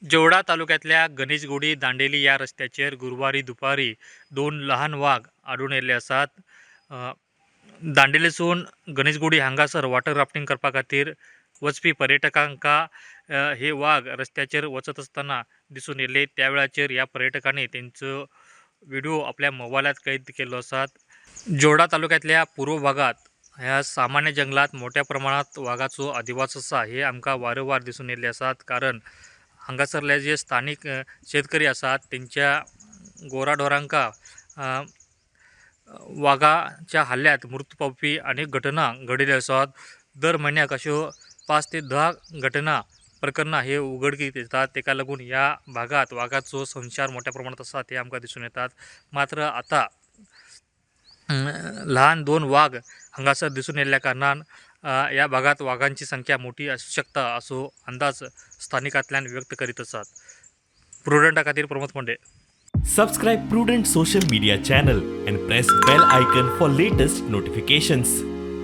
जेवढा तालुक्यातल्या गणेशगुडी दांडेली या रस्त्याचेर गुरुवारी दुपारी दोन लहान वाघ आढळून येयले आसात. अ, दांडेलीसून गणेशगुडी हांगासर वॉटर राफ्टिंग करपा खातीर वचपी पर्यटकांका हे वाघ रस्त्याचेर वचत असताना दिसून येयले. त्या वेळाचेर ह्या पर्यटकांनी तेंचो व्हिडिओ आपल्या मोबायलात कैद केल्लो आसात. जोडा तालुक्यातल्या पूर्व भागात ह्या सामान्य जंगलात मोठ्या प्रमाणात वाघाचो अधिवास आसा हे आमकां वारंवार दिसून येयल्ले आसात. कारण हांगासरले जे स्थानिक शेतकरी आसात तेंच्या गोराढोरांका वाघाच्या हल्ल्यात मृत्यू पावपी अनेक घटना घडिल्ल्यो आसात. दर म्हयन्याक अश्यो 5 ते 10 प्रकरणां हे उघडकीक येतात. तेका लागून ह्या भागात वाघाचो संचार मोठ्या प्रमाणात आसा ते आमकां दिसून येतात. मात्र आता लहान 2 वाघ हांगासर दिसून येयल्ल्या कारणान या भागात वाघांची संख्या मोठी असू शकता असो अंदाज स्थानिकांतल्यान व्यक्त करीत आसात. प्रुडंटा खातीर प्रमोद फोंडे. Subscribe Prudent social media channel and press bell icon for latest notifications.